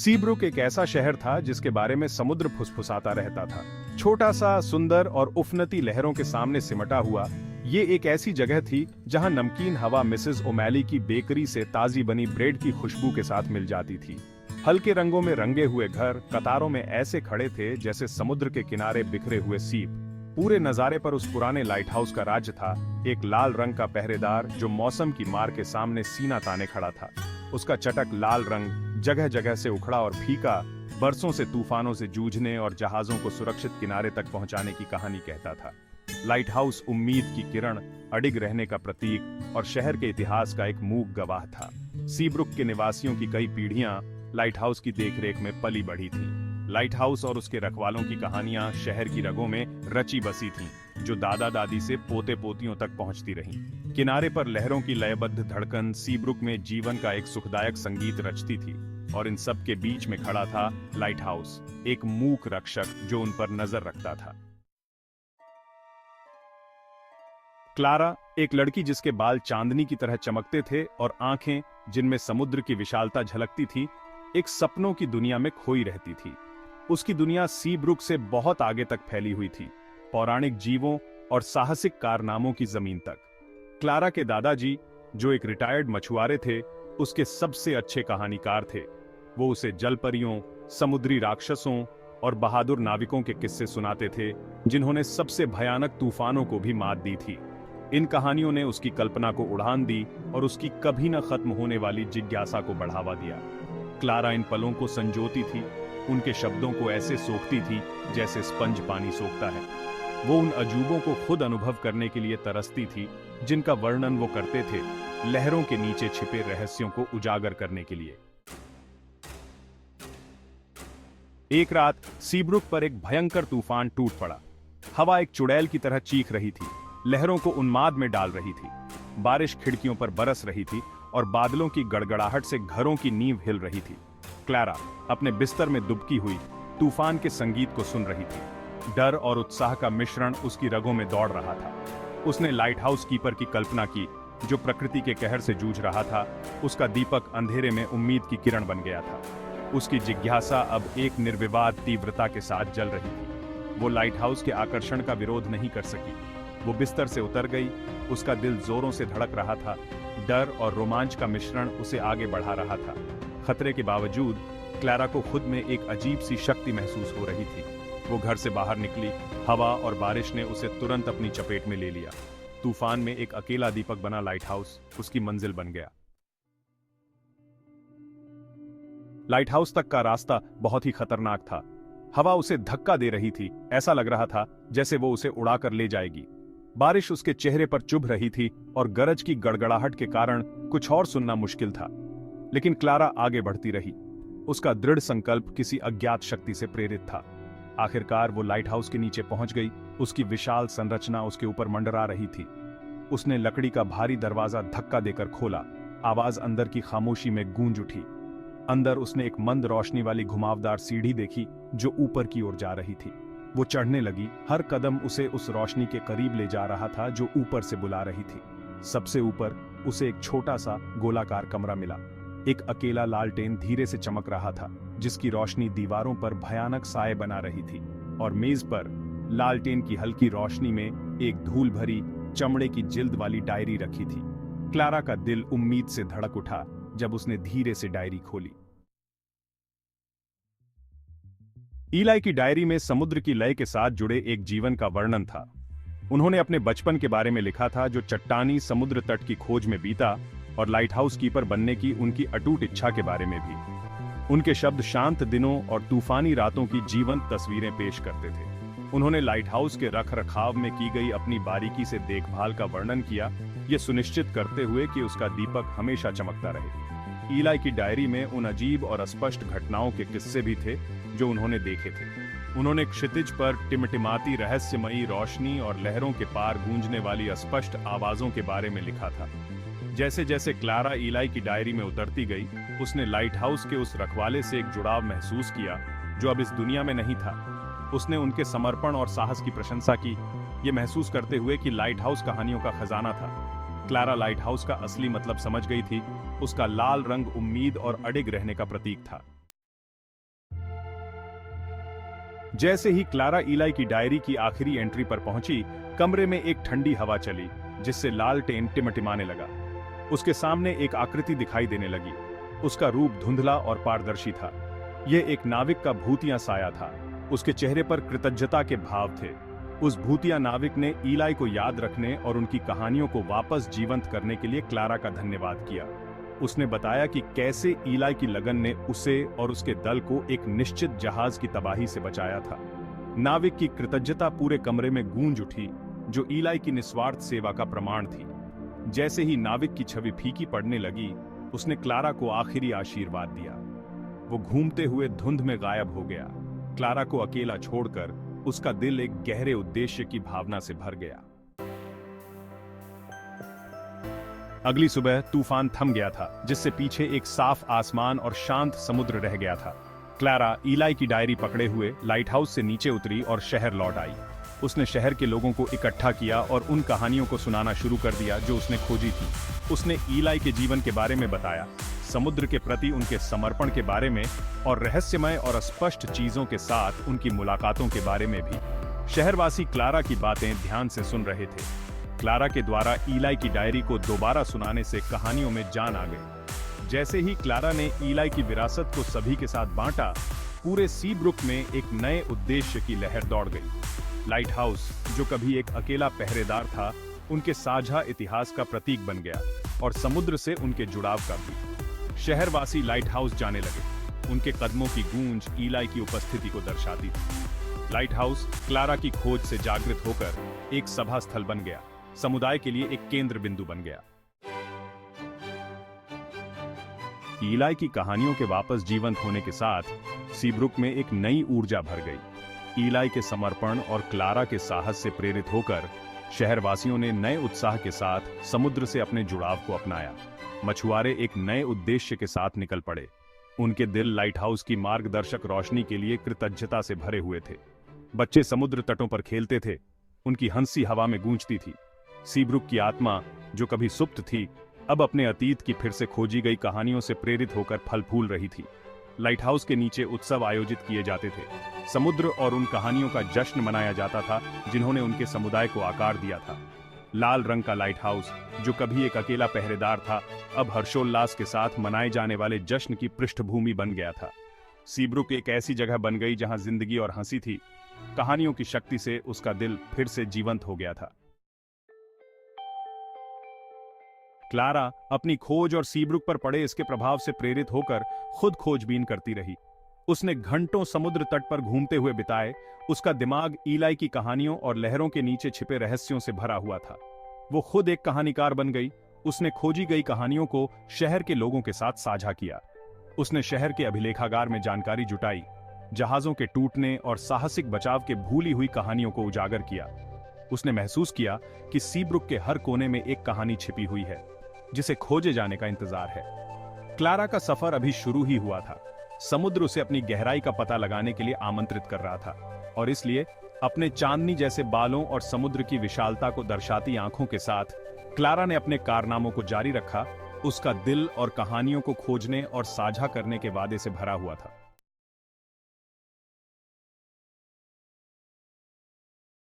सीब्रुक एक ऐसा शहर था जिसके बारे में समुद्र फुसफुसाता रहता था। छोटा सा, सुंदर और उफनती लहरों के सामने सिमटा हुआ, ये एक ऐसी जगह थी जहां नमकीन हवा मिसेस ओमैली की बेकरी से ताजी बनी ब्रेड की खुशबू के साथ मिल जाती थी। हल्के रंगों में रंगे हुए घर कतारों में ऐसे खड़े थे जैसे समुद्र के किनारे बिखरे हुए सीप। पूरे नजारे पर उस पुराने लाइट हाउस का राज्य था, एक लाल रंग का पहरेदार जो मौसम की मार के सामने सीना ताने खड़ा था। उसका चटक लाल रंग जगह जगह से उखड़ा और फीका, बरसों से तूफानों से जूझने और जहाजों को सुरक्षित किनारे तक पहुंचाने की कहानी कहता था। लाइट हाउस उम्मीद की किरण, अडिग रहने का प्रतीक और शहर के इतिहास का एक मूक गवाह था। सीब्रुक के निवासियों की कई पीढ़ियां लाइट हाउस की देखरेख में पली बढ़ी थीं। लाइट हाउस और उसके रखवालों की कहानियां शहर की रगों में रची बसी थीं, जो दादा दादी से पोते पोतियों तक पहुंचती रहीं। किनारे पर लहरों की लयबद्ध धड़कन सीब्रुक में जीवन का एक सुखदायक संगीत रचती थी, और इन सब के बीच में खड़ा था लाइट हाउस, एक मूक रक्षक जो उन पर नजर रखता था। क्लारा, एक लड़की जिसके बाल चांदनी की तरह चमकते थे और आंखें जिनमें समुद्र की विशालता झलकती थी, एक सपनों की दुनिया में खोई रहती थी। उसकी दुनिया सीब्रुक से बहुत आगे तक फैली हुई थी, पौराणिक जीवों और साहसिक कारनामों की जमीन तक। क्लारा के दादाजी, जो एक रिटायर्ड मछुआरे थे, उसके सबसे अच्छे कहानीकार थे। वो उसे जलपरियों, समुद्री राक्षसों और बहादुर नाविकों के किस्से सुनाते थे, जिन्होंने सबसे भयानक तूफानों को भी मात दी थी। इन कहानियों ने उसकी कल्पना को उड़ान दी और उसकी कभी न खत्म होने वाली जिज्ञासा को बढ़ावा दिया। क्लारा इन पलों को संजोती थी, उनके शब्दों को ऐसे सोखती थी जैसे स्पंज पानी सोखता है। वो उन अजूबों को खुद अनुभव करने के लिए तरसती थी, जिनका वर्णन वो करते थे, लहरों के नीचे छिपे रहस्यों को उजागर करने के लिए। एक रात सीब्रुक पर एक भयंकर तूफान टूट पड़ा। हवा एक चुड़ैल की तरह चीख रही थी, लहरों को उन्माद में डाल रही थी। बारिश खिड़कियों पर बरस रही थी और बादलों की गड़गड़ाहट से घरों की नींव हिल रही थी। क्लारा अपने बिस्तर में दुबकी हुई तूफान के संगीत को सुन रही थी। डर और उत्साह का मिश्रण उसकी रगों में दौड़ रहा था। उसने लाइट हाउस कीपर की कल्पना की, जो प्रकृति के कहर से जूझ रहा था। उसका दीपक अंधेरे में उम्मीद की किरण बन गया था। उसकी जिज्ञासा अब एक निर्विवाद तीव्रता के साथ जल रही थी। वो लाइट हाउस के आकर्षण का विरोध नहीं कर सकी। वो बिस्तर से उतर गई, उसका दिल जोरों से धड़क रहा था। डर और रोमांच का मिश्रण उसे आगे बढ़ा रहा था। खतरे के बावजूद क्लारा को खुद में एक अजीब सी शक्ति महसूस हो रही थी। वो घर से बाहर निकली, हवा और बारिश ने उसे तुरंत अपनी चपेट में ले लिया। तूफान में एक अकेला दीपक बना लाइट हाउस उसकी मंजिल बन गया। लाइट हाउस तक का रास्ता बहुत ही खतरनाक था। हवा उसे धक्का दे रही थी, ऐसा लग रहा था जैसे वो उसे उड़ाकर ले जाएगी। बारिश उसके चेहरे पर चुभ रही थी और गरज की गड़गड़ाहट के कारण कुछ और सुनना मुश्किल था। लेकिन क्लारा आगे बढ़ती रही। उसका दृढ़ संकल्प किसी अज्ञात शक्ति से प्रेरित था। आखिरकार वो लाइट हाउस के नीचे पहुंच गई। उसकी विशाल संरचना उसके ऊपर मंडरा रही थी। उसने लकड़ी का भारी दरवाजा धक्का देकर खोला। आवाज अंदर की खामोशी में गूंज उठी। अंदर उसने एक मंद रोशनी वाली घुमावदार सीढ़ी देखी, जो ऊपर की ओर जा रही थी। वो चढ़ने लगी। हर कदम उसे उस रोशनी के करीब ले जा रहा था जो ऊपर से बुला रही थी। सबसे ऊपर उसे एक छोटा सा गोलाकार कमरा मिला। एक अकेला लालटेन धीरे से चमक रहा था, जिसकी रोशनी दीवारों पर भयानक साए बना रही थी। और मेज पर लालटेन की हल्की रोशनी में एक धूल भरी चमड़े की जिल्द वाली डायरी रखी थी। क्लारा का दिल उम्मीद से धड़क उठा जब उसने धीरे से डायरी खोली। ईलाई की डायरी में समुद्र की लय के साथ जुड़े एक जीवन का वर्णन था। उन्होंने अपने बचपन के बारे में लिखा था, जो चट्टानी समुद्र तट की खोज में बीता, और लाइट हाउस कीपर बनने की उनकी अटूट इच्छा के बारे में भी। उनके शब्द शांत दिनों और तूफानी रातों की जीवंत तस्वीरें पेश करते थे। उन्होंने लाइट हाउस के रख रखाव में की गई अपनी बारीकी से देखभाल का वर्णन किया, ये सुनिश्चित करते हुए कि उसका दीपक हमेशा चमकता रहे। ईलाई की डायरी में उन अजीब और अस्पष्ट घटनाओं के किस्से भी थे जो उन्होंने देखे थे। उन्होंने क्षितिज पर टिमटिमाती रहस्यमयी रोशनी और लहरों के पार गूंजने वाली अस्पष्ट आवाजों के बारे में लिखा था। जैसे जैसे क्लारा ईलाई की डायरी में उतरती गई, उसने लाइट हाउस के उस रखवाले से एक जुड़ाव महसूस किया जो अब इस दुनिया में नहीं था। उसने उनके समर्पण और साहस की प्रशंसा की, ये महसूस करते हुए कि लाइट हाउस कहानियों का खजाना था। क्लारा लाइट हाउस का असली मतलब समझ गई थी। उसका लाल रंग उम्मीद और अडिग रहने का प्रतीक था। जैसे ही क्लारा ईलाई की डायरी की आखिरी एंट्री पर पहुंची, कमरे में एक ठंडी हवा चली, जिससे लालटेन टिमटिमाने लगा। उसके सामने एक आकृति दिखाई देने लगी। उसका रूप धुंधला और पारदर्शी था। यह एक नाविक का भूतिया साया था। उसके चेहरे पर कृतज्ञता के भाव थे। उस भूतिया नाविक ने ईलाई को याद रखने और उनकी कहानियों को वापस जीवंत करने के लिए क्लारा का धन्यवाद किया। उसने बताया कि कैसे ईलाई की लगन ने उसे और उसके दल को एक निश्चित जहाज की तबाही से बचाया था। नाविक की कृतज्ञता पूरे कमरे में गूंज उठी, जो ईलाई की निस्वार्थ सेवा का प्रमाण थी। जैसे ही नाविक की छवि फीकी पड़ने लगी, उसने क्लारा को आखिरी आशीर्वाद दिया। वो घूमते हुए धुंध में गायब हो गया। क्लारा को अकेला छोड़कर उसका दिल एक गहरे उद्देश्य की भावना से भर गया। अगली सुबह तूफान थम गया था, जिससे पीछे एक साफ आसमान और शांत समुद्र रह गया था। क्लारा ईलाई की डायरी पकड़े हुए लाइट हाउस से नीचे उतरी और शहर लौट आई। उसने शहर के लोगों को इकट्ठा किया और उन कहानियों को सुनाना शुरू कर दिया जो उसने खोजी थी। उसने ईलाई के जीवन के बारे में बताया, समुद्र के प्रति उनके समर्पण के बारे में और रहस्यमय और अस्पष्ट चीजों के साथ उनकी मुलाकातों के बारे में भी। शहरवासी क्लारा की बातें ध्यान से सुन रहे थे। क्लारा के द्वारा ईलाई की डायरी को दोबारा सुनाने से कहानियों में जान आ गई। जैसे ही क्लारा ने ईलाई की विरासत को सभी के साथ बांटा, पूरे सीब्रुक में एक नए उद्देश्य की लहर दौड़ गई। लाइट हाउस, जो कभी एक अकेला पहरेदार था, उनके साझा इतिहास का प्रतीक बन गया और समुद्र से उनके जुड़ाव का भी। शहरवासी लाइट हाउस जाने लगे। उनके कदमों की गूंज ईलाई की उपस्थिति को दर्शाती थी। लाइट हाउस क्लारा की खोज से जागृत होकर एक सभा स्थल बन गया, समुदाय के लिए एक केंद्र बिंदु बन गया। ईलाई की कहानियों के वापस जीवंत होने के साथ सीब्रुक में एक नई ऊर्जा भर गई। ईलाई के समर्पण और क्लारा के साहस से प्रेरित होकर शहरवासियों ने नए उत्साह के साथ समुद्र से अपने जुड़ाव को अपनाया। मछुआरे एक नए उद्देश्य के साथ निकल पड़े। उनके दिल लाइट हाउस की मार्गदर्शक रोशनी के लिए कृतज्ञता से भरे हुए थे। बच्चे समुद्र तटों पर खेलते थे। उनकी हंसी हवा में गूंजती थी। सीब्रुक की आत्मा, जो कभी सुप्त थी, अब अपने अतीत की फिर से खोजी गई कहानियों से प्रेरित होकर फल फूल रही थी। लाइट हाउस के नीचे उत्सव आयोजित किए जाते थे। समुद्र और उन कहानियों का जश्न मनाया जाता था जिन्होंने उनके समुदाय को आकार दिया था। लाल रंग का लाइट हाउस, जो कभी एक अकेला पहरेदार था, अब हर्षोल्लास के साथ मनाए जाने वाले जश्न की पृष्ठभूमि बन गया था। सीब्रुक एक ऐसी जगह बन गई जहां जिंदगी और हंसी थी। कहानियों की शक्ति से उसका दिल फिर से जीवंत हो गया था। क्लारा अपनी खोज और सीब्रुक पर पड़े इसके प्रभाव से प्रेरित होकर खुद खोजबीन करती रही। उसने घंटों समुद्र तट पर घूमते हुए बिताए। उसका दिमाग ईलाई की कहानियों और लहरों के नीचे छिपे रहस्यों से भरा हुआ था। वो खुद एक कहानीकार बन गई। उसने खोजी गई कहानियों को शहर के लोगों के साथ साझा किया। उसने शहर के अभिलेखागार में जानकारी जुटाई, जहाजों के टूटने और साहसिक बचाव के भूली हुई कहानियों को उजागर किया। उसने महसूस किया कि सीब्रुक के हर कोने में एक कहानी छिपी हुई है, जिसे खोजे जाने का इंतजार है। क्लारा का सफर अभी शुरू ही हुआ था। समुद्र उसे अपनी गहराई का पता लगाने के लिए आमंत्रित कर रहा था, और इसलिए अपने चांदनी जैसे बालों और समुद्र की विशालता को दर्शाती आंखों के साथ क्लारा ने अपने कारनामों को जारी रखा। उसका दिल और कहानियों को खोजने और साझा करने के वादे से भरा हुआ था।